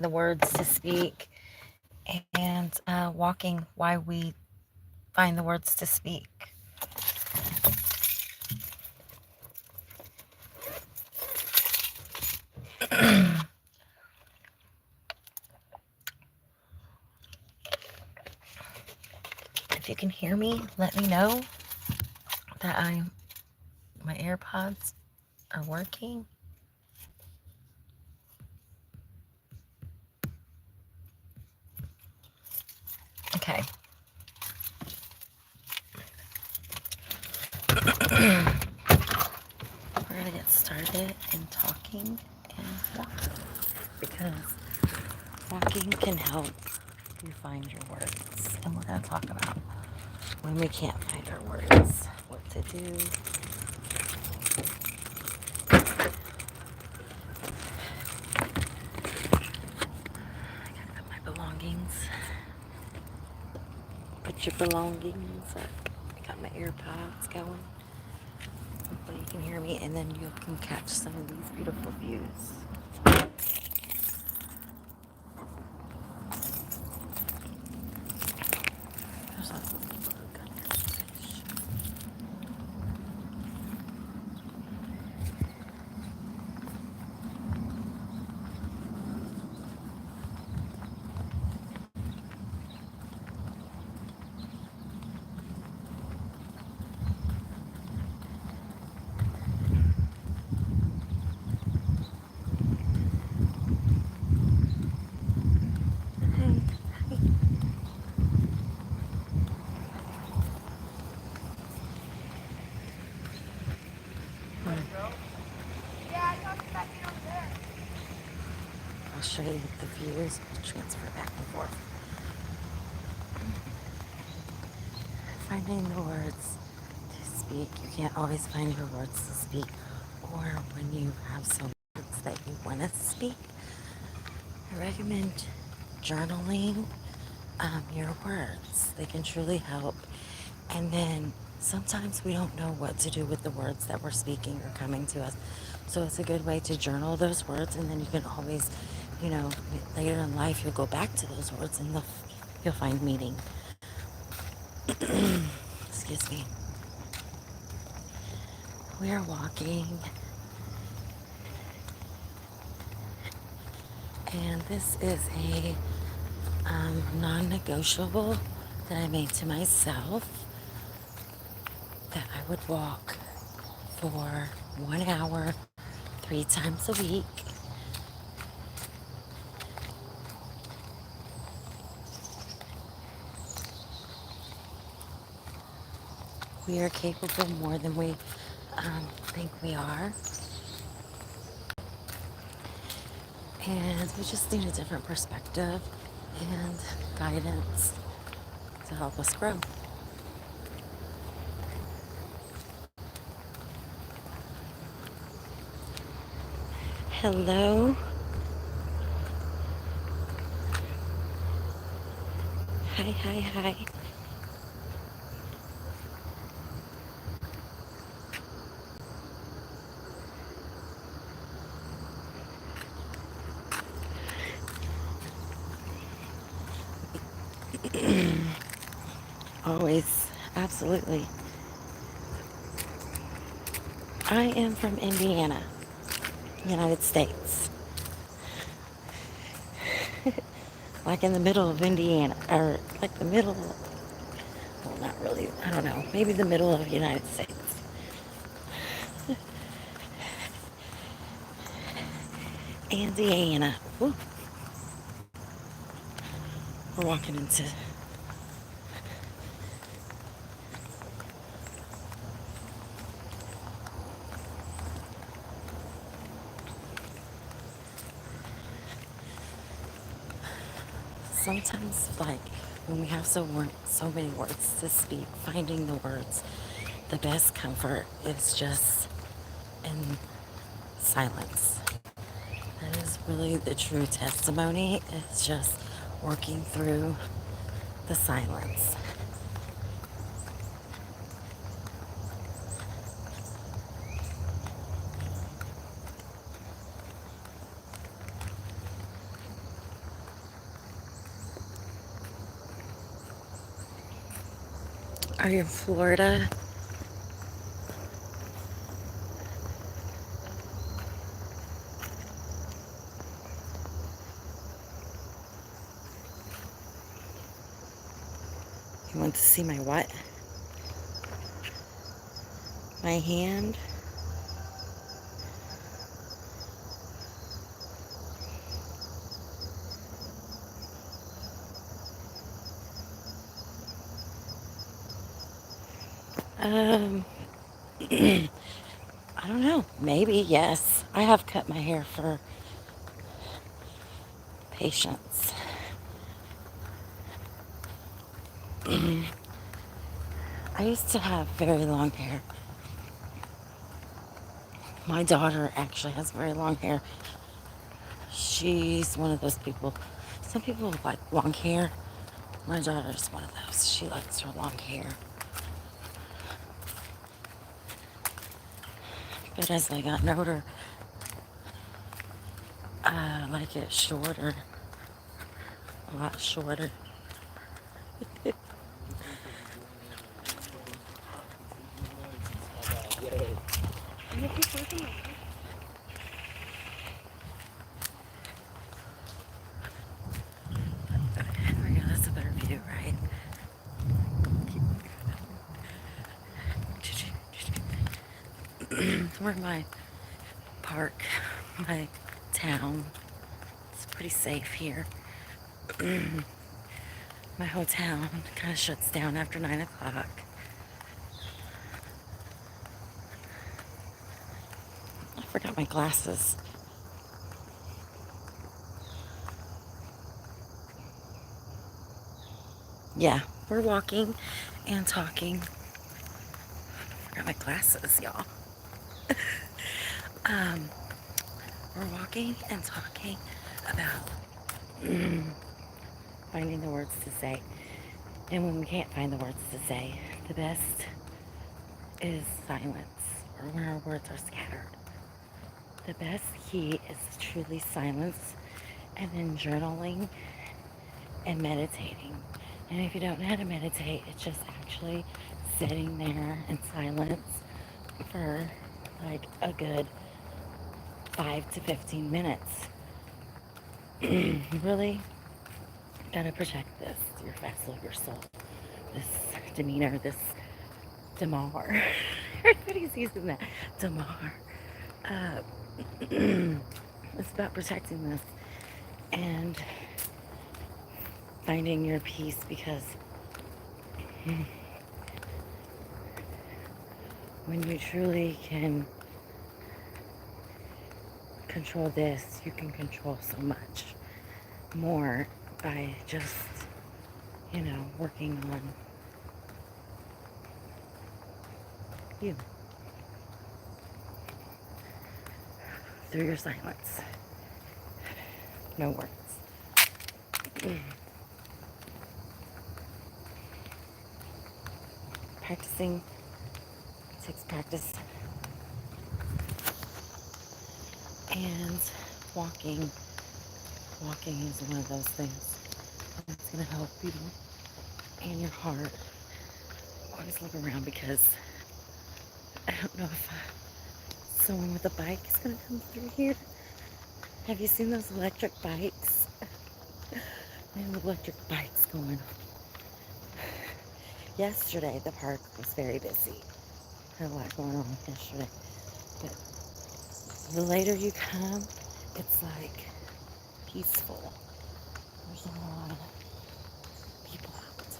the words to speak, and walking why we find the words to speak. If you can hear me, let me know that my AirPods are working. Okay. We're gonna get started in talking and walking, because walking can help you find your words. And we're gonna talk about when we can't find our words, what to do. I gotta put my belongings. Put your belongings up. I got my AirPods going. Hopefully you can hear me, and then you can catch some of these beautiful views. There's lots of people who got their fish. I'll show you the views. I'll transfer back and forth. Finding the words to speak. You can't always find your words to speak. Or when you have some words that you want to speak, I recommend journaling your words. They can truly help. And then sometimes we don't know what to do with the words that we're speaking or coming to us. So it's a good way to journal those words, and then you can always, later in life, you'll go back to those words and you'll find meaning. Excuse me. We are walking, and this is a non-negotiable that I made to myself, that I would walk for 1 hour, 3 times a week. We are capable more than we think we are. And we just need a different perspective and guidance to help us grow. Hello. Hi, hi, hi. Always, absolutely. I am from Indiana, United States. Like in the middle of Indiana, or like the middle, well, not really, I don't know, maybe the middle of the United States. Indiana. Woo. We're walking into sometimes, like, when we have so many words to speak, finding the words, the best comfort is just in silence. That is really the true testimony. It's just working through the silence. Are you in Florida? You want to see my what? My hand? Um, I don't know. Maybe, yes. I have cut my hair for patients. I used to have very long hair. My daughter actually has very long hair. She's one of those people. Some people like long hair. My daughter's one of those. She likes her long hair. But as I got older, I like it shorter. A lot shorter. There we go. That's a better view, right? We're in my park, my town. It's pretty safe here. My whole town kind of shuts down after 9 o'clock. I forgot my glasses. Yeah, we're walking and talking. Forgot my glasses, y'all. Um, we're walking and talking about finding the words to say. And when we can't find the words to say, the best is silence, or when our words are scattered. The best key is truly silence, and then journaling and meditating. And if you don't know how to meditate, it's just actually sitting there in silence for like a good 5 to 15 minutes. You really gotta protect this, your vessel, your soul, this demeanor, this damar. Everybody's using that damar. Uh, it's about protecting this and finding your peace, because when you truly can control this, you can control so much more by just, working on you through your silence. No words. Practicing takes practice. And walking is one of those things that's going to help you and your heart. Always look around, because I don't know if someone with a bike is going to come through here. Have you seen those electric bikes? They have electric bikes going. Yesterday, the park was very busy. Had a lot going on yesterday. But the later you come, it's like peaceful. There's a lot of people out.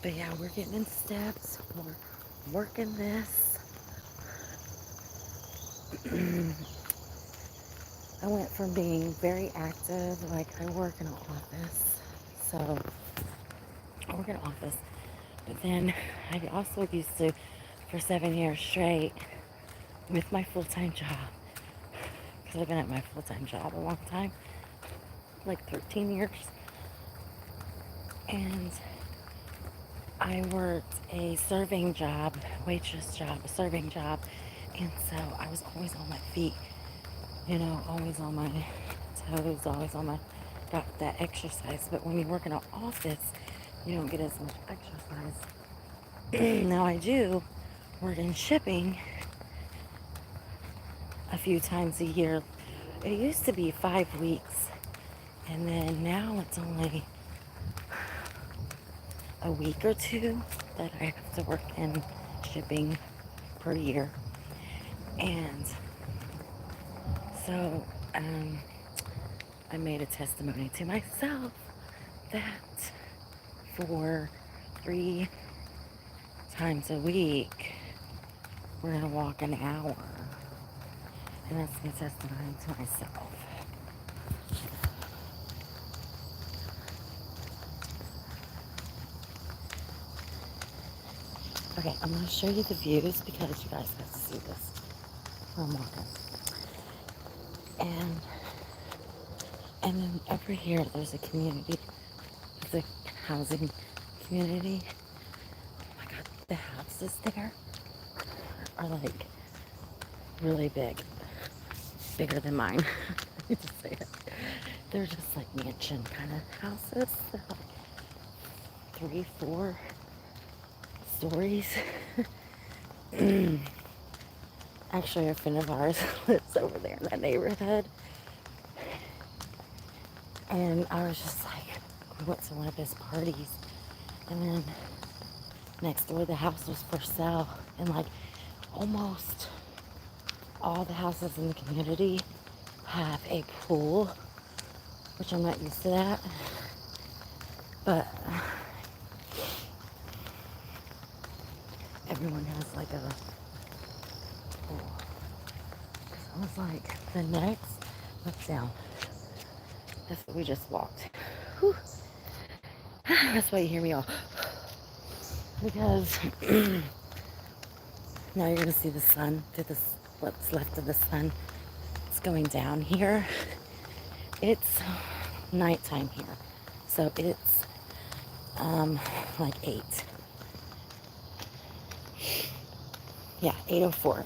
But yeah, we're getting in steps. We're working this. I went from being very active, like I work in an office. So I work in an office. But then I also used to, for 7 years straight, with my full-time job, because I've been at my full-time job a long time, like 13 years. And I worked a serving job, waitress job, a serving job. And so I was always on my feet, always on my toes, always on my, got that exercise. But when you work in an office, You don't get as much exercise. Now I do work in shipping a few times a year. It used to be 5 weeks, and then now it's only a week or two that I have to work in shipping per year. And so I made a testimony to myself that for 3 times a week, we're going to walk an hour. And that's my testimony to myself. Okay, I'm going to show you the views because you guys have to see this while I'm walking. And then over here, there's a community. It's a housing community. Oh my God, the houses there are like really big. Bigger than mine. I need to say it. They're just like mansion kind of houses. They're like 3, 4 stories. Actually, a friend of ours lives over there in that neighborhood. And I was just like, we went to one of his parties. And then next door, the house was for sale. And like almost all the houses in the community have a pool, which I'm not used to that. But everyone has like a pool. I was like, the next, let's down. That's what we just walked. Whew. That's why you hear me all. Because now you're gonna see the sun, what's left of the sun. It's going down here. It's nighttime here. So it's like 8. Yeah, 8:04.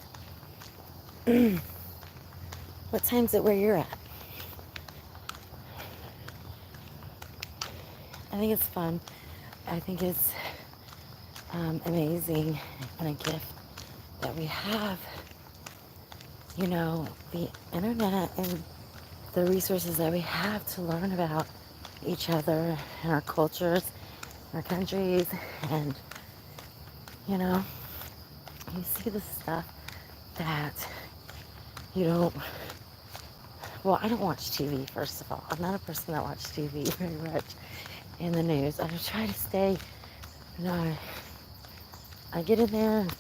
What time's it where you're at? I think it's fun. I think it's amazing and a gift that we have, you know, the internet and the resources that we have to learn about each other and our cultures, our countries, and, you know, you see the stuff that you don't, well, I don't watch TV, first of all. I'm not a person that watches TV very much in the news. I try to stay, you know, I get in there and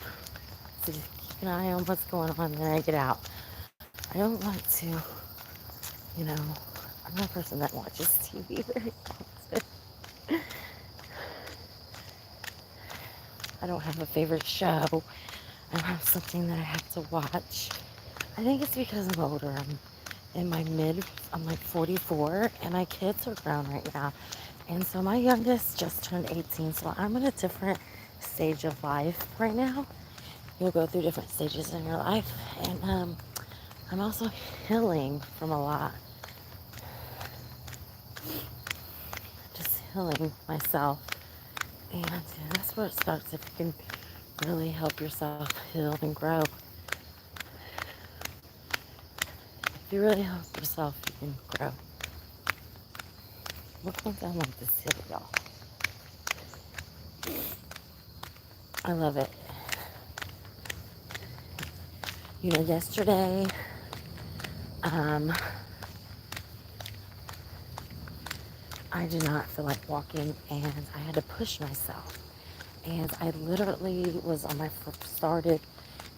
keep an eye on what's going on, and then I get out. I don't want to, you know, I'm not a person that watches TV very often. I don't have a favorite show. I don't have something that I have to watch. I think it's because I'm older. I'm like 44, and my kids are grown right now. And so my youngest just turned 18, so I'm in a different stage of life right now. You'll go through different stages in your life, and I'm also healing from a lot. Just healing myself. And that's where it starts. If you can really help yourself heal and grow. If you really help yourself, you can grow. Look what I'm like this hill, y'all. I love it. You know, yesterday, I did not feel like walking, and I had to push myself. And I literally was on my first started,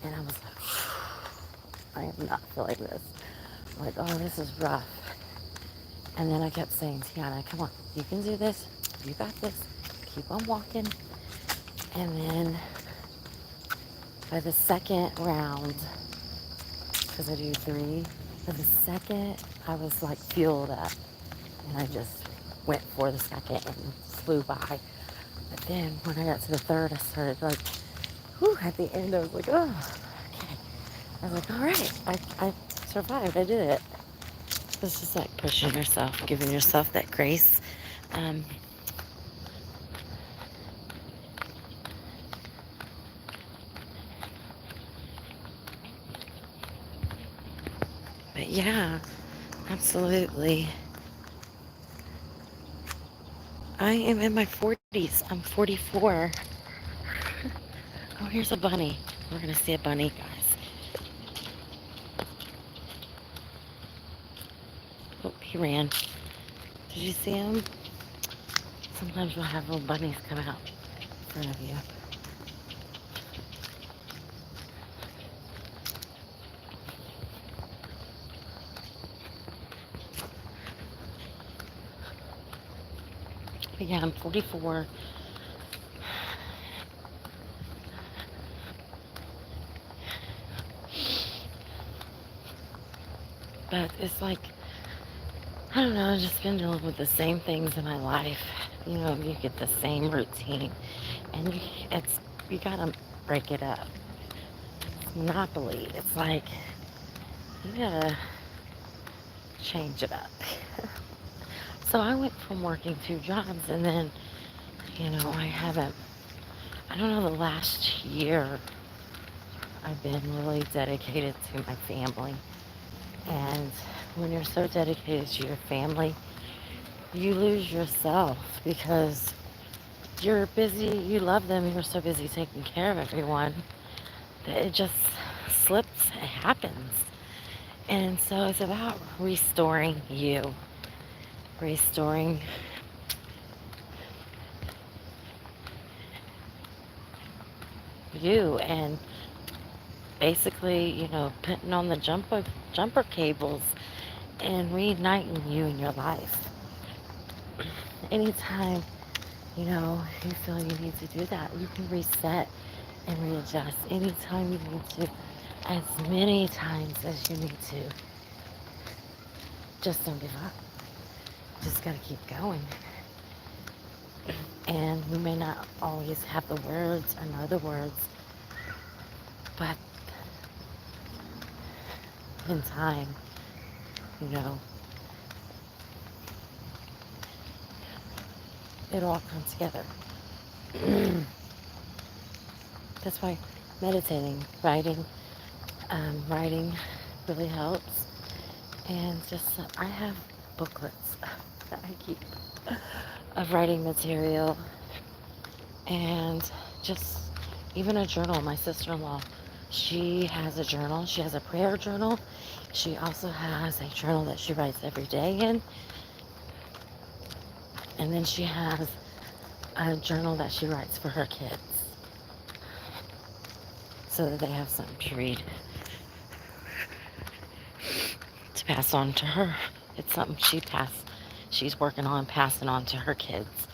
and I was like, I am not feeling this. I'm like, oh, this is rough. And then I kept saying, Tiana, come on, you can do this. You got this. Keep on walking. And then by the second round, because I do 3, by the second, I was like fueled up. And I just went for the second and flew by. But then when I got to the third, I started like, whew, at the end, I was like, oh, okay. I was like, all right, I survived. I did it. It's just like pushing yourself, giving yourself that grace. Um, Yeah, absolutely. I am in my 40s. I'm 44. Oh, here's a bunny. We're going to see a bunny, guys. Oh, he ran. Did you see him? Sometimes you'll have little bunnies come out in front of you. But yeah, I'm 44. But it's like, I don't know, I've just been dealing with the same things in my life. You know, you get the same routine. And you gotta break it up. It's monopoly. It's like, you gotta change it up. So I went from working 2 jobs and then, I don't know, the last year I've been really dedicated to my family. And when you're so dedicated to your family, you lose yourself because you're busy, you love them, you're so busy taking care of everyone that it just slips, it happens. And so it's about restoring you, and basically, putting on the jumper cables and reigniting you in your life. Anytime, you feel you need to do that, you can reset and readjust anytime you need to, as many times as you need to. Just don't give up. Just gotta keep going. And we may not always have the words or know the words, but in time, you know, it all comes together. That's why meditating, writing really helps. And just, I have booklets that I keep of writing material, and just even a journal. My sister-in-law, she has a journal. She has a prayer journal. She also has a journal that she writes every day in. And then she has a journal that she writes for her kids so that they have something to read to pass on to her. It's something she's working on passing on to her kids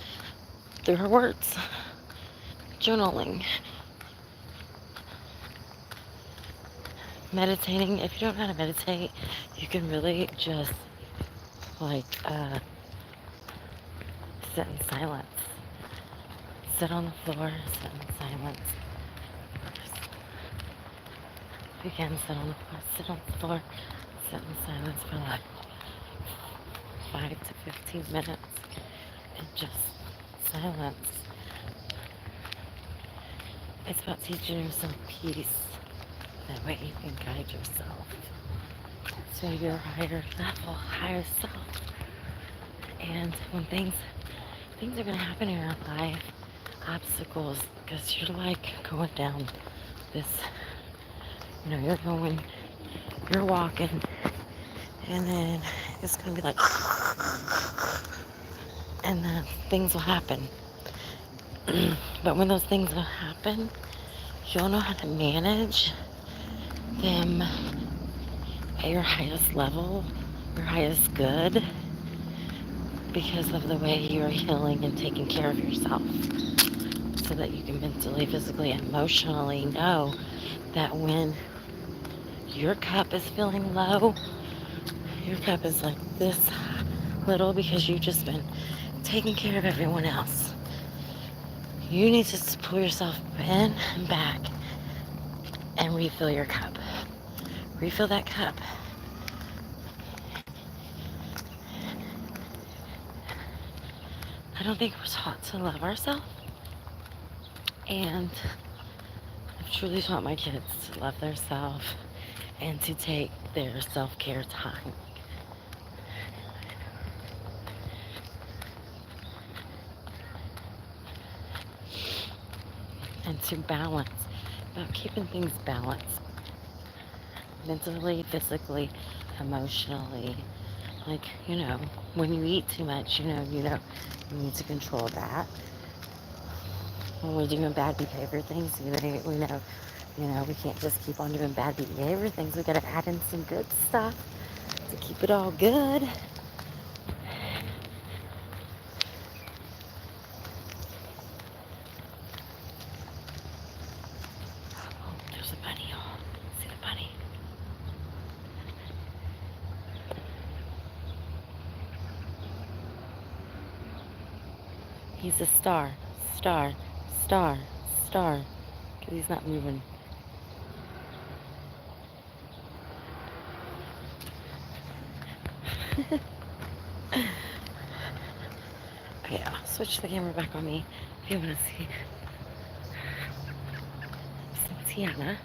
through her words. Journaling. Meditating. If you don't know how to meditate, you can really just like sit in silence. Sit on the floor, sit in silence. If you can sit on the floor, sit in silence for like 5 to 15 minutes and just silence. It's about teaching yourself peace. That way you can guide yourself to your higher level, higher self. And when things are going to happen in your life, obstacles, because you're like going down this, you're walking, and then it's going to be like, and then things will happen. But when those things will happen, you'll know how to manage them at your highest level, your highest good, because of the way you're healing and taking care of yourself, so that you can mentally, physically, and emotionally know that when your cup is feeling low, your cup is like this little because you've just been taking care of everyone else. You need to pull yourself in and back and refill your cup. Refill that cup. I don't think we're taught to love ourselves. And I've truly taught my kids to love themselves and to take their self-care time. And to balance, about keeping things balanced mentally, physically, emotionally. Like, when you eat too much, you need to control that. When we're doing bad behavior things, we can't just keep on doing bad behavior things. We gotta add in some good stuff to keep it all good. Oh, there's a bunny, y'all. See the bunny? He's a star, star, star, star, because he's not moving. Okay, I'll switch the camera back on me if you want to see some Tiana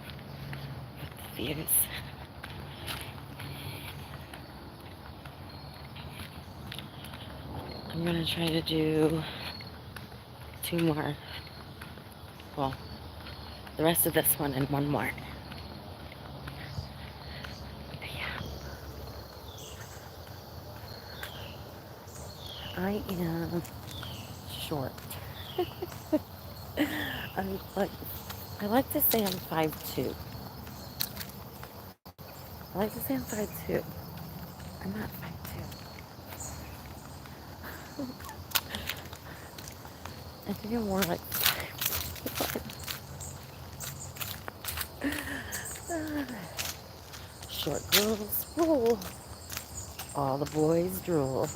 with the views. I'm going to try to do 2 more. Well, the rest of this one and 1 more. But yeah. I am short. I like to say I'm 5'2". I like to say I'm 5'2". I'm not 5'2". I think I'm more like 5'1". Short girls rule. All the boys drool.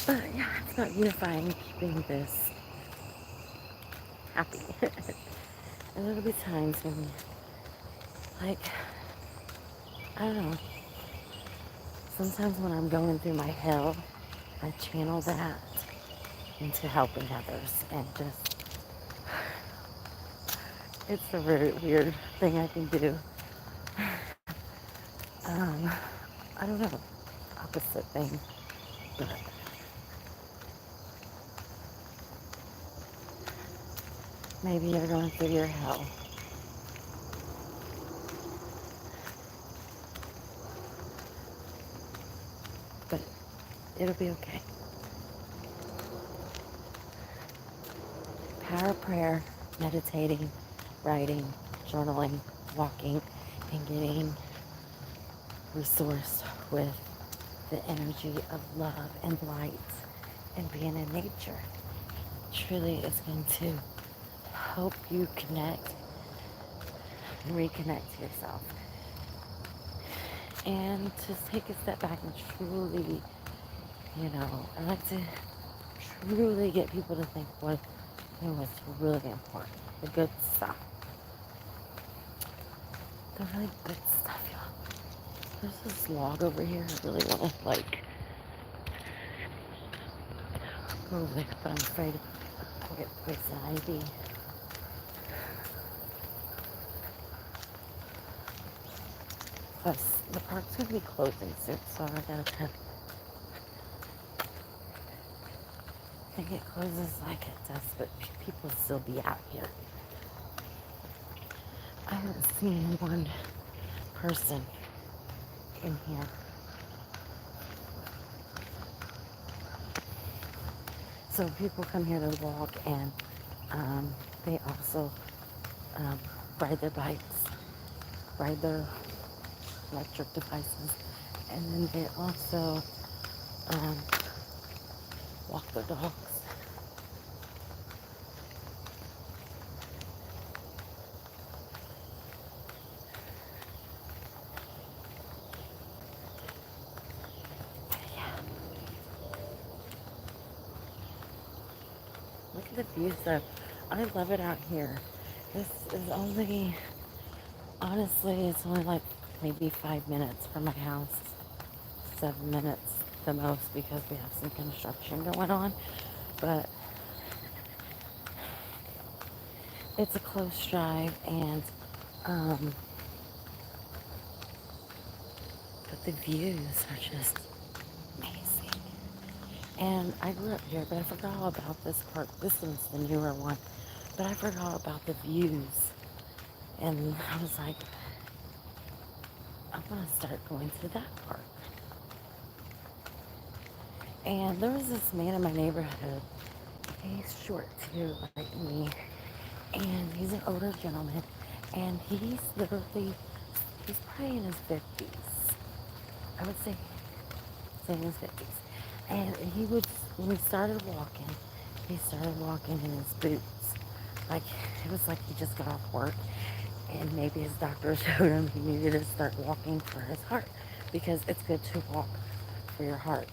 But yeah, it's not unifying keeping this happy. And there'll be times when, like, I don't know, sometimes when I'm going through my hell, I channel that into helping others. And just, it's a very weird thing I can do. Um, I don't know, opposite thing, but maybe you're going through your hell. But it'll be okay. Power of prayer, meditating, writing, journaling, walking, and getting resourced with the energy of love and light and being in nature truly is going to help you connect and reconnect to yourself. And just take a step back and truly, I like to truly get people to think what's really important. The good stuff. The really good stuff, y'all. There's this log over here. I really want to, go over there, but I'm afraid I'll get poison ivy. Plus, the park's going to be closing soon, so I gotta kind of, I think it closes like it does, but people still be out here. I haven't seen one person in here. So people come here to walk, and they also ride their bikes, ride their electric devices, and then they also um, walk their dogs. Yeah. Look at the views though. I love it out here. This is only, honestly, it's only like maybe 5 minutes from my house. 7 minutes the most because we have some construction going on. But it's a close drive, and um, but the views are just amazing. And I grew up here, but I forgot all about this park. This one's the newer one, but I forgot about the views. And I was like, I want to start going to that park. And there was this man in my neighborhood. He's short too, like me. And he's an older gentleman. And he's probably in his 50s. I would say in his 50s. And when he started walking in his boots. Like, it was like he just got off work. And maybe his doctor showed him he needed to start walking for his heart. Because it's good to walk for your heart.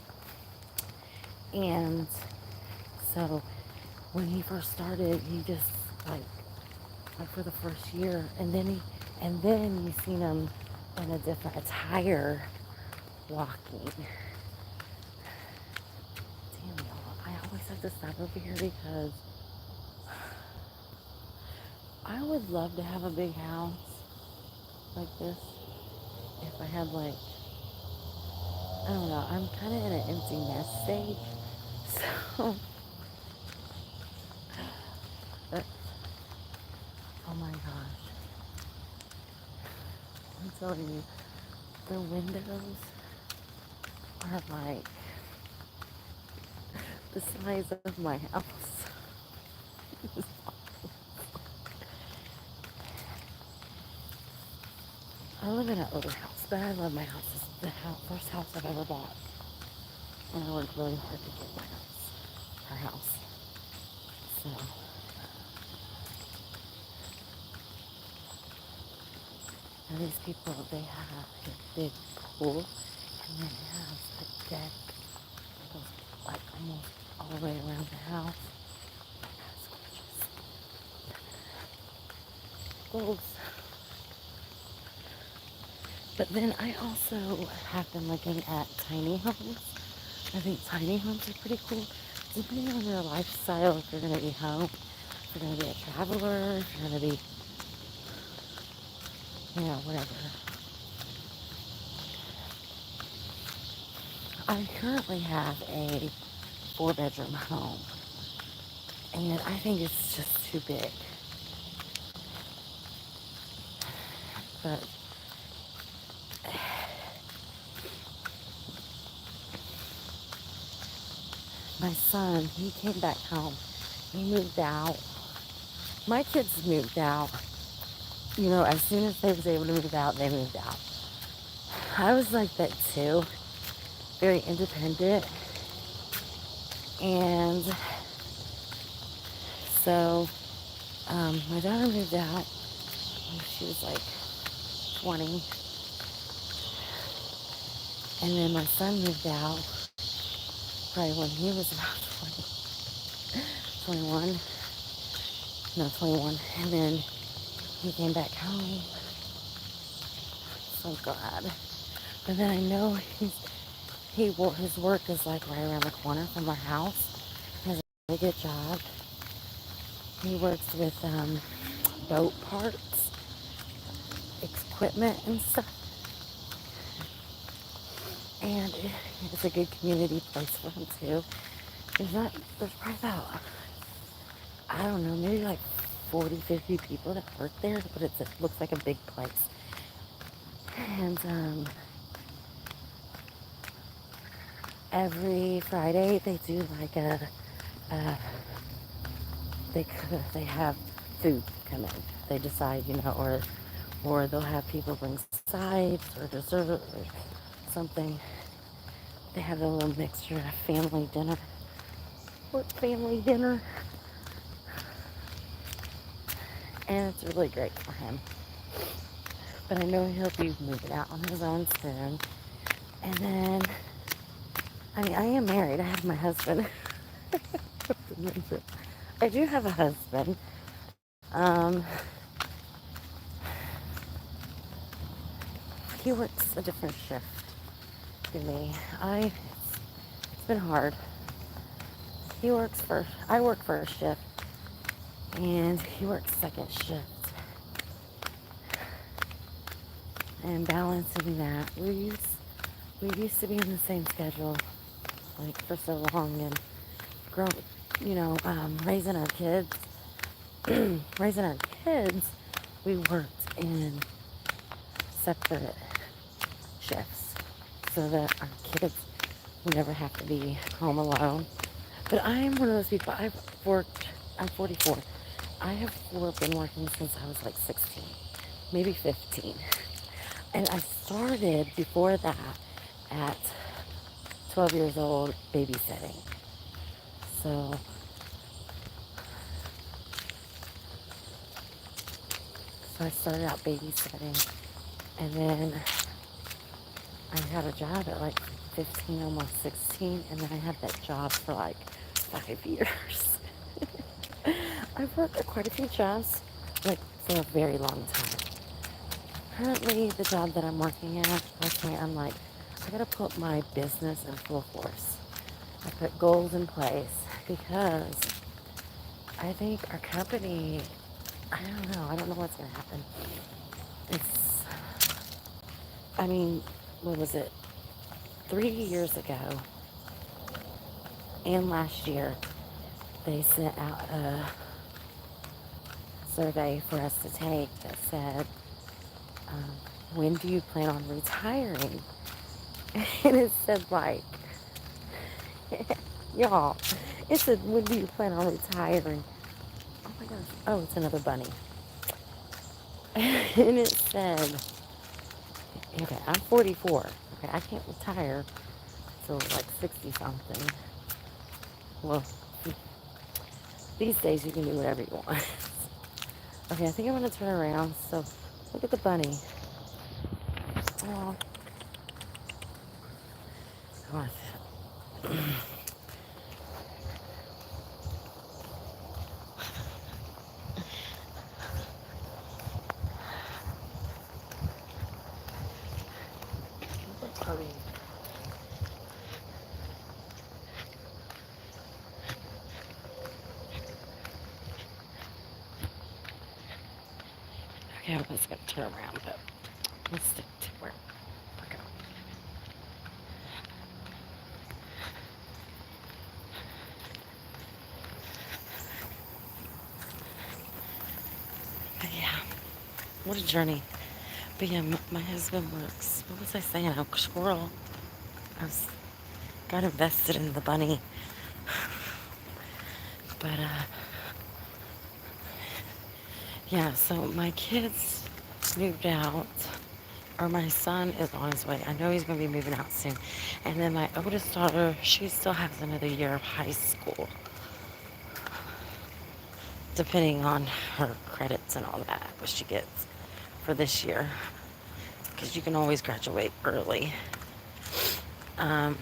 And so when he first started, he just like for the first year, and then you seen him in a different attire walking. Damn y'all, I always have to stop over here because I would love to have a big house like this. If I had like, I don't know, I'm kind of in an empty nest stage, so but oh my gosh, I'm telling you, the windows are like the size of my house. I live in an older house, but I love my house. It's the first house I've ever bought. And I worked really hard to get our house. So, and these people, they have a big pool, and then it has a deck that goes like almost all the way around the house. It's gorgeous. Goals. But then I also have been looking at tiny homes. I think tiny homes are pretty cool. Depending on your lifestyle, if you're going to be home, if you're going to be a traveler, if you're going to be, whatever. I currently have a 4-bedroom home, and I think it's just too big. But my son, he came back home. He moved out. My kids moved out. As soon as they was able to move out, they moved out. I was like that too, very independent. And so my daughter moved out when she was like 20. And then my son moved out probably when he was about 21. No, 21. And then he came back home. So glad. But then I know his work is like right around the corner from our house. He has a really good job. He works with boat parts, equipment and stuff. And it's a good community place for him too. There's probably about, I don't know, maybe like 40, 50 people that work there, but it looks like a big place. And every Friday they do like uh, they have food come in. They decide, or they'll have people bring sides or dessert or something. They have a little mixture of family dinner. Work family dinner. And it's really great for him. But I know he'll be moving out on his own soon. And then, I am married. I have my husband. I do have a husband. He works a different shift than me. It's been hard. I work first shift, and he works second shift. And balancing that, we used to be in the same schedule like for so long, and grow, raising our kids, raising our kids, we worked in separate shifts so that our kids would never have to be home alone. But I'm one of those people. I'm 44. I have been working since I was like 16, maybe 15. And I started before that at 12 years old babysitting. So, so I started out babysitting, and then I had a job at like 15, almost 16, and then I had that job for like 5 years. I've worked at quite a few jobs, like for a very long time. Currently, the job that I'm working at, okay, I'm like, I gotta put my business in full force. I put goals in place because I think our company, I don't know what's gonna happen. It's, I mean, what was it? 3 years ago and last year, they sent out a survey for us to take that said, um, when do you plan on retiring? And it said like, y'all, it said, when do you plan on retiring? Oh my gosh, oh, it's another bunny. And it said, okay, I'm 44. Okay, I can't retire till like 60 something. Well, these days you can do whatever you want. Okay, I think I'm gonna turn around. So look at the bunny. Oh, come on. Okay, I was gonna turn around, but let's stick to where we're going. But yeah, what a journey. But yeah, my husband works. What was I saying? A squirrel. I was got invested in the bunny. But yeah. So my kids moved out, or my son is on his way. I know he's gonna be moving out soon. And then my oldest daughter, she still has another year of high school, depending on her credits and all that, what she gets for this year, because you can always graduate early. Um,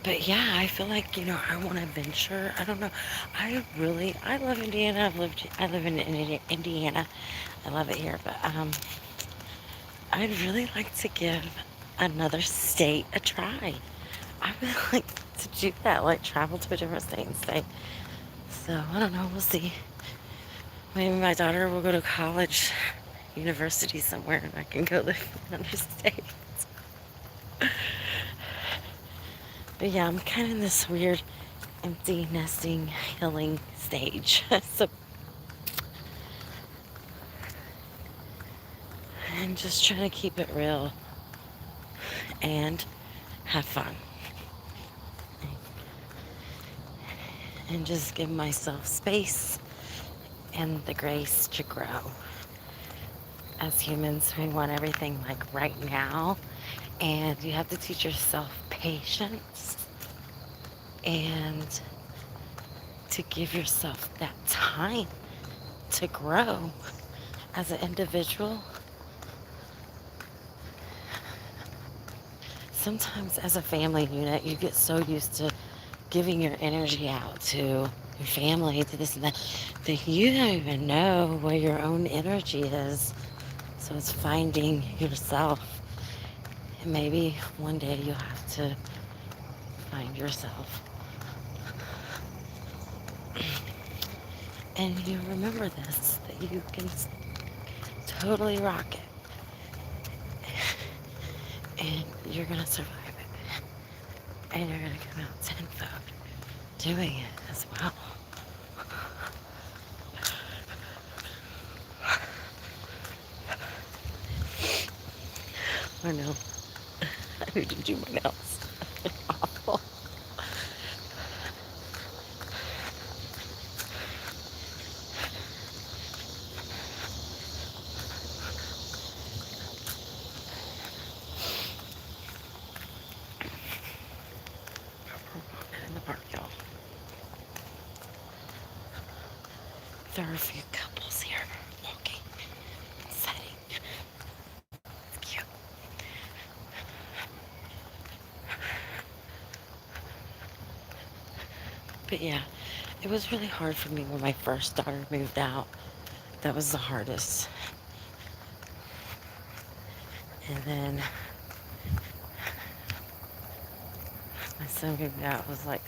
but yeah, I feel like, I want to venture. I don't know. I love Indiana. I live in Indiana. I love it here. But I'd really like to give another state a try. I would like to do that, like travel to a different state and stay. So I don't know. We'll see. Maybe my daughter will go to college, university somewhere, and I can go live in another state. But yeah, I'm kind of in this weird empty nesting healing stage. So I'm just trying to keep it real and have fun and just give myself space and the grace to grow. As humans, we want everything like right now, and you have to teach yourself patience and to give yourself that time to grow as an individual. Sometimes as a family unit, you get so used to giving your energy out to your family, to this and that you don't even know where your own energy is. So it's finding yourself. And maybe one day you'll have to find yourself. And you remember this, that you can totally rock it. And you're going to survive it. And you're going to come out tenfold doing it as well. I know. I need to do my nails. Awful. In the park, y'all. There are a few couples here walking, setting. It's cute. But yeah, it was really hard for me when my first daughter moved out. That was the hardest. And then my son moved out. It was like,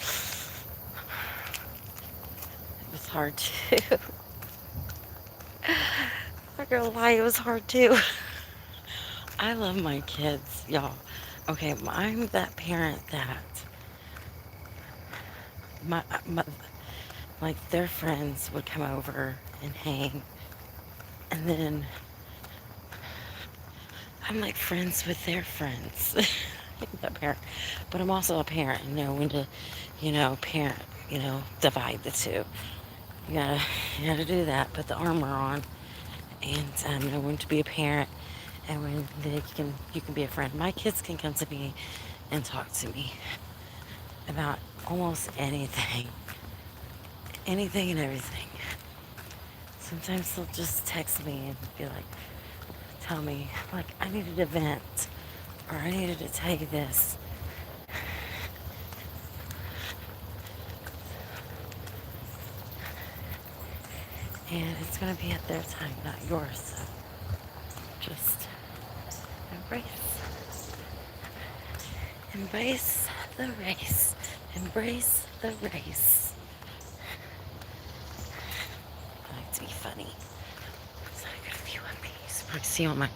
it was hard too. I'm not gonna lie, it was hard too. I love my kids, y'all. Okay, I'm that parent that my like their friends would come over and hang, and then I'm like friends with their friends. I'm that parent, but I'm also a parent and know when to, parent, divide the two. You gotta, you gotta do that. Put the armor on, and know when to be a parent, and when you can be a friend. My kids can come to me and talk to me about almost anything, anything and everything. Sometimes they'll just text me and be like, tell me, like, I needed to vent, or I needed to tell you this. And it's going to be at their time, not yours. So just embrace. Embrace the race. Embrace the race. I like to be funny. So I got a few of these. You probably see on my...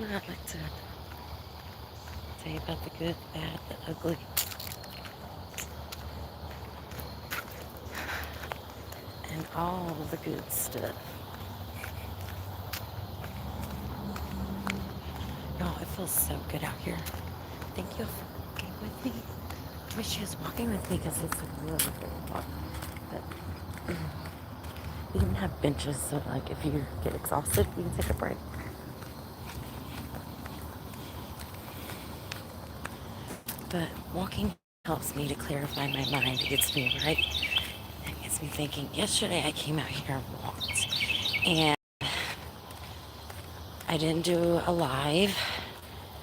I'd like to tell you about the good, bad, the ugly. And all the good stuff. Y'all, it feels so good out here. Thank you for walking with me. I wish you was walking with me because it's a really good walk. But we didn't have benches, so like if you get exhausted, you can take a break. But walking helps me to clarify my mind. It gets me right. It gets me thinking. Yesterday I came out here and walked. And I didn't do a live,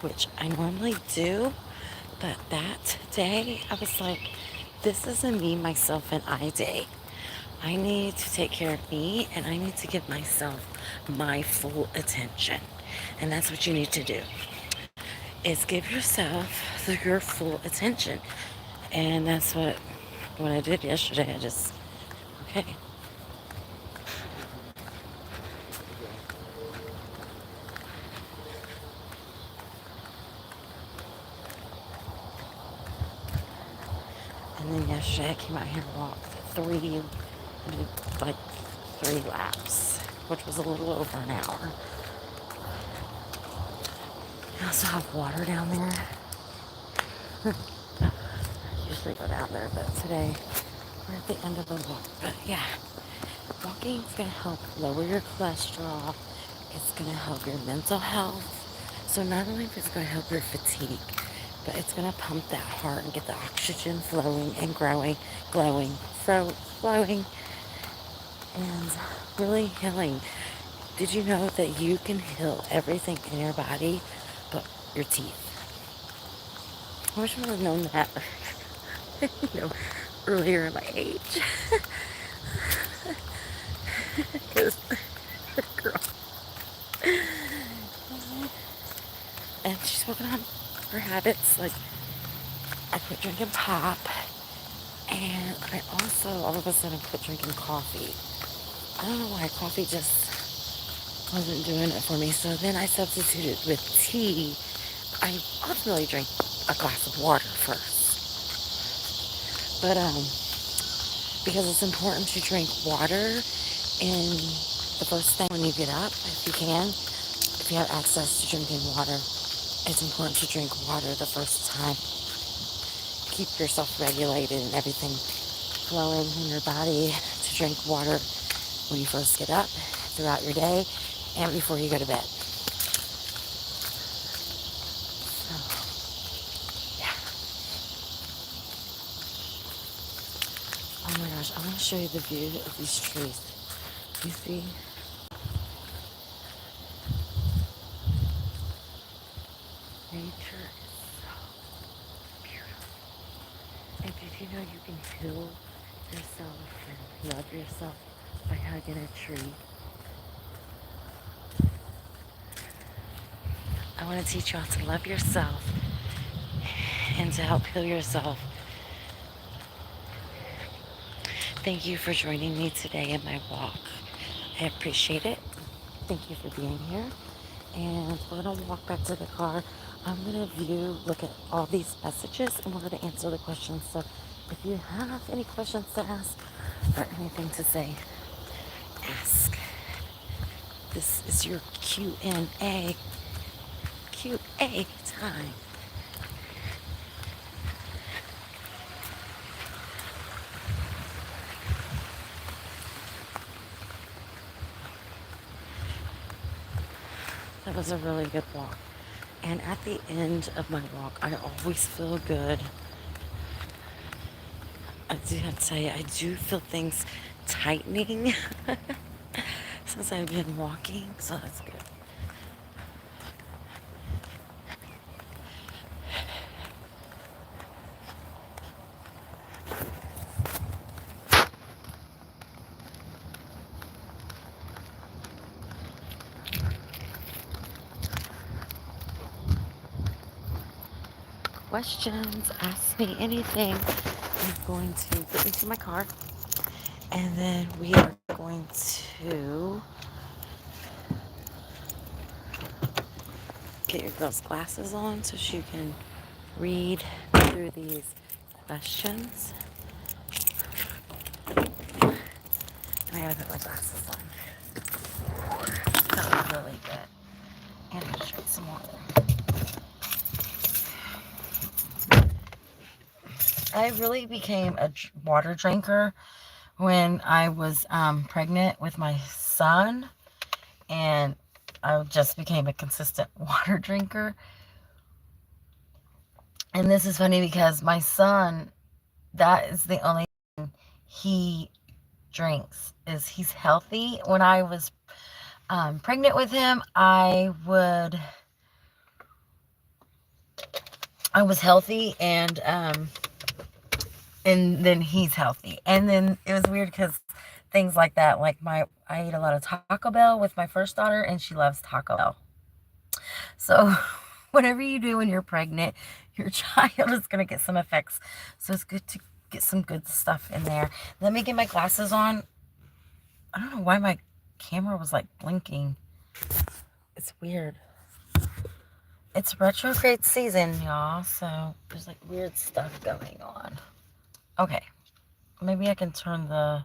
which I normally do. But that day, I was like, this is a me, myself, and I day. I need to take care of me, and I need to give myself my full attention. And that's what you need to do, is give yourself your full attention. And that's what I did yesterday. I just, okay. And then yesterday I came out here and walked like 3 laps, which was a little over an hour. I also have water down there. Usually go down there, but today we're at the end of the walk. But yeah, walking is going to help lower your cholesterol. It's going to help your mental health. So not only is it going to help your fatigue, but it's going to pump that heart and get the oxygen flowing and flowing, and really healing. Did you know that you can heal everything in your body but your teeth? I wish I would have known that earlier in my age. Because, girl, and she's working on her habits. Like, I quit drinking pop, and I also all of a sudden quit drinking coffee. I don't know why coffee just wasn't doing it for me. So then I substituted with tea. I ultimately drink a glass of water first, but because it's important to drink water in the first thing when you get up, if you can, if you have access to drinking water, it's important to drink water the first time. Keep yourself regulated and everything flowing in your body to drink water when you first get up, throughout your day, and before you go to bed. So, yeah. Oh my gosh, I want to show you the view of these trees. You see? Nature is so beautiful. And did you know you can heal yourself and love yourself by hugging a tree? I want to teach you all to love yourself and to help heal yourself. Thank you for joining me today in my walk. I appreciate it. Thank you for being here. And we're going to walk back to the car. I'm going to look at all these messages, and we're going to answer the questions. So if you have any questions to ask or anything to say, ask. This is your Q&A time. That was a really good walk. And at the end of my walk, I always feel good. I do have to tell you, I do feel things tightening since I've been walking, so that's good. Questions, ask me anything. I'm going to get into my car, and then we are going to get your girl's glasses on so she can read through these questions. And I gotta put my glasses on. That was really good. And I should drink some water. I really became a water drinker when I was pregnant with my son, and I just became a consistent water drinker. And this is funny because my son, that is the only thing he drinks, is he's healthy. When I was pregnant with him, I was healthy, and then he's healthy. And then it was weird because things like that, like I ate a lot of Taco Bell with my first daughter, and she loves Taco Bell. So whatever you do when you're pregnant, your child is going to get some effects. So it's good to get some good stuff in there. Let me get my glasses on. I don't know why my camera was like blinking. It's weird. It's retrograde season, y'all. So there's like weird stuff going on. Okay. Maybe I can turn the...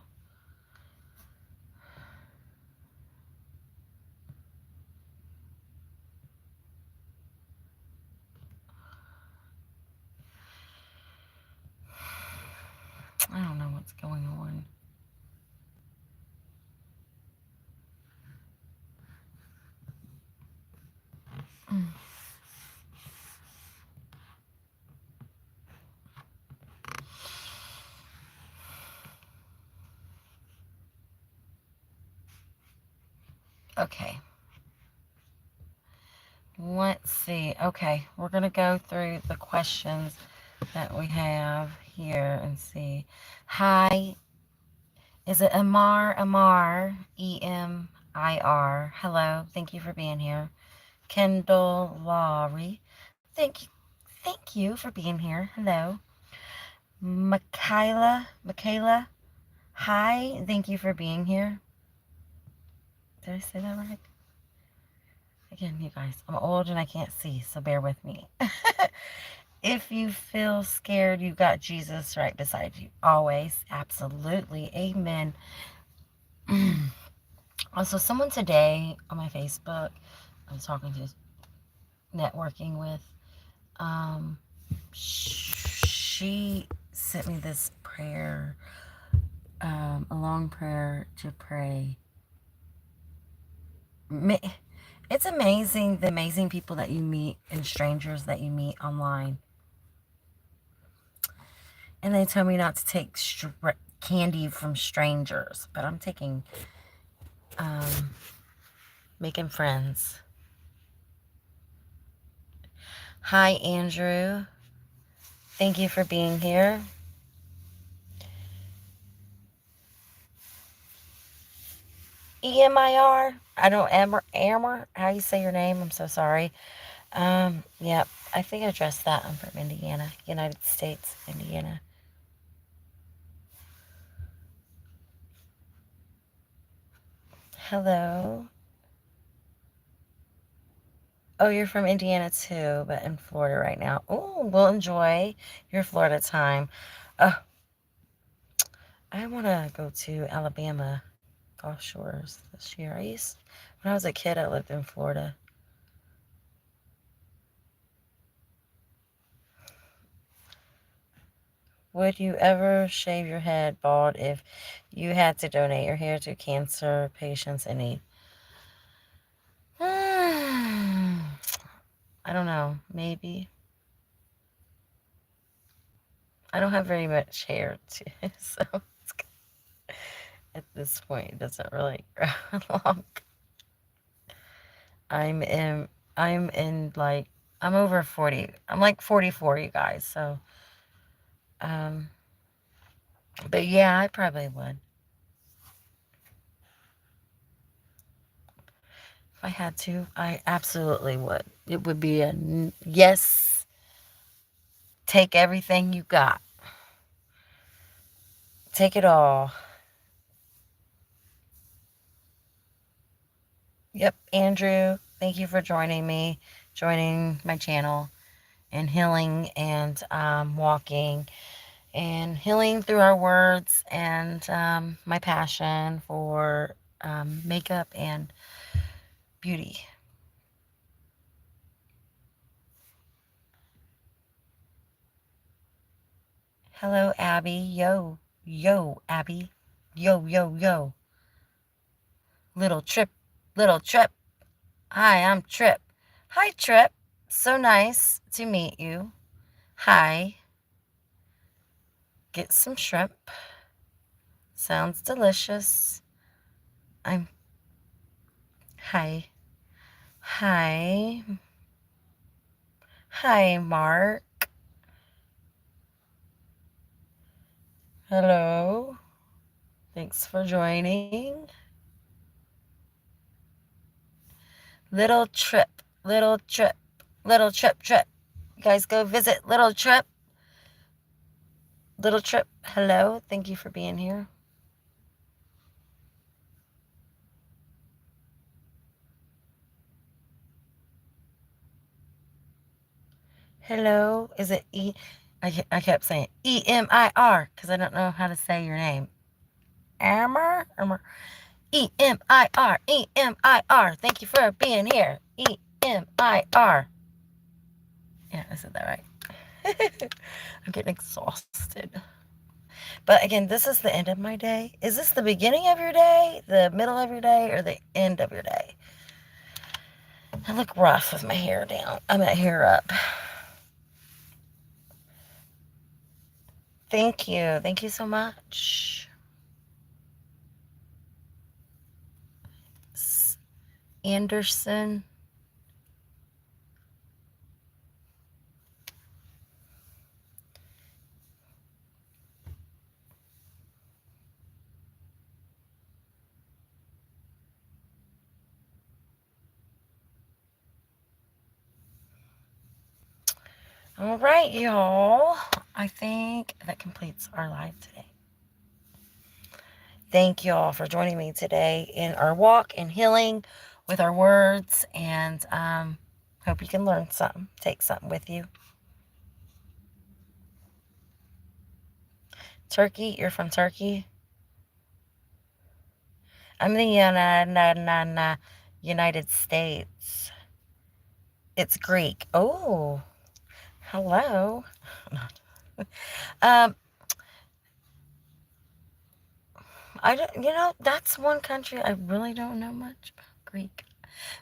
I don't know what's going on. Okay. Let's see. Okay, we're going to go through the questions that we have here and see. Hi, Is it Amar? Amar, Emir. Hello, thank you for being here. Kendall Laurie, thank you for being here. Hello. Michaela, hi, thank you for being here. Did I say that right? Again, you guys, I'm old and I can't see, so bear with me. If you feel scared, you got Jesus right beside you. Always. Absolutely. Amen. Also, someone today on my Facebook, I was talking to, networking with, she sent me this prayer, a long prayer to pray. It's amazing the amazing people that you meet and strangers that you meet online. And they tell me not to take candy from strangers, but I'm taking, making friends. Hi, Andrew. Thank you for being here. EMIR? I don't, Amber, how you say your name? I'm so sorry. Yep, I think I addressed that. I'm from Indiana, United States, Indiana. Hello. Oh, you're from Indiana too, but in Florida right now. Oh, we'll enjoy your Florida time. Uh, I want to go to Alabama Gulf Shores this year. When I was a kid, I lived in Florida. Would you ever shave your head bald if you had to donate your hair to cancer patients in need? I don't know. Maybe. I don't have very much hair, too, so at this point, it doesn't really grow long. I'm in, I'm in like, I'm over 40. I'm like 44, you guys. So, um, but yeah, I probably would. If I had to, I absolutely would. It would be a yes, take everything you got. Take it all. Yep, Andrew, thank you for joining me, joining my channel, and healing and walking and healing through our words and my passion for makeup and beauty. Hello, Abby. Yo, yo, Abby. Yo, yo, yo. Little Trip, little Trip. Hi, I'm Trip. Hi, Trip. So nice to meet you. Hi. Get some shrimp. Sounds delicious. I'm. Hi. Hi. Hi, Mark. Hello. Thanks for joining. Little Trip. Little Trip. Little Trip. You guys go visit Little Trip. Little Trip. Hello. Thank you for being here. Hello. Is it E? I kept saying EMIR because I don't know how to say your name. Amber? EMIR. EMIR. Thank you for being here. EMIR. Yeah, I said that right. I'm getting exhausted. But again, this is the end of my day. Is this the beginning of your day, the middle of your day, or the end of your day? I look rough with my hair down. I'm at hair up. Thank you. Thank you so much. Anderson. All right, y'all. I think that completes our live today. Thank you all for joining me today in our walk and healing with our words, and hope you can learn something, take something with you. Turkey, you're from Turkey? I'm the United States. It's Greek. Oh, hello. um, I don't, that's one country I really don't know much about, Greek,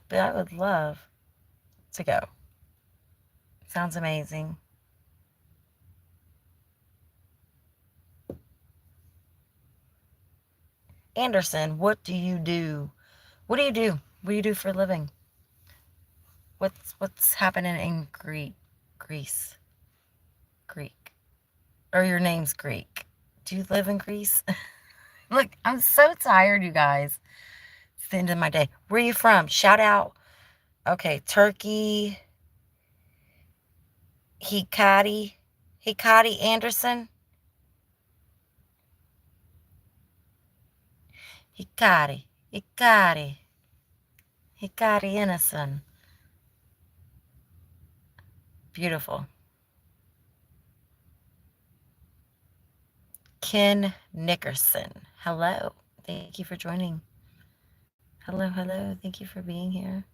but I would love to go. Sounds amazing. Anderson, what do you do? What do you do? What do you do for a living? What's happening in Greece? Greek. Or your name's Greek. Do you live in Greece? Look, I'm so tired, you guys. It's the end of my day. Where are you from? Shout out. Okay, Turkey. Hikari Anderson. Hikari Anderson. Beautiful. Ken Nickerson. Hello. Thank you for joining. Hello, hello. Thank you for being here.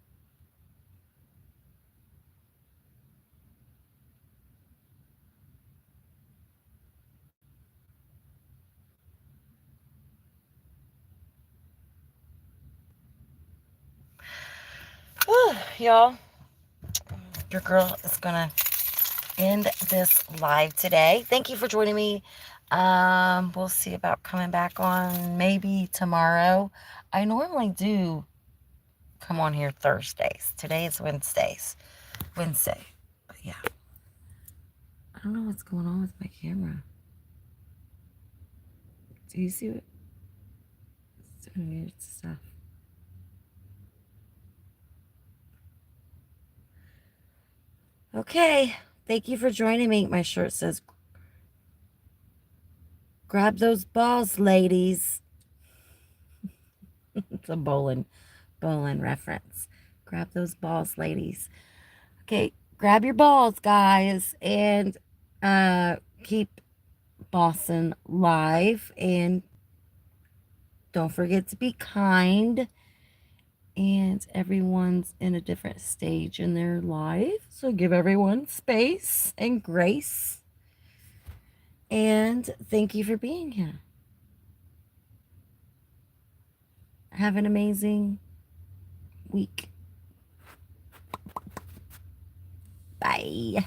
Whew, y'all, your girl is gonna end this live today. Thank you for joining me. We'll see about coming back on maybe tomorrow. I normally do come on here Thursdays. Today is Wednesday. But yeah, I don't know what's going on with my camera. Do you see what? It's doing weird stuff. Okay, thank you for joining me. My shirt says, "Grab those balls, ladies." It's a bowling reference. Grab those balls, ladies. Okay, grab your balls, guys, and keep bossing live, and don't forget to be kind. And everyone's in a different stage in their life, so give everyone space and grace. And thank you for being here. Have an amazing week. Bye.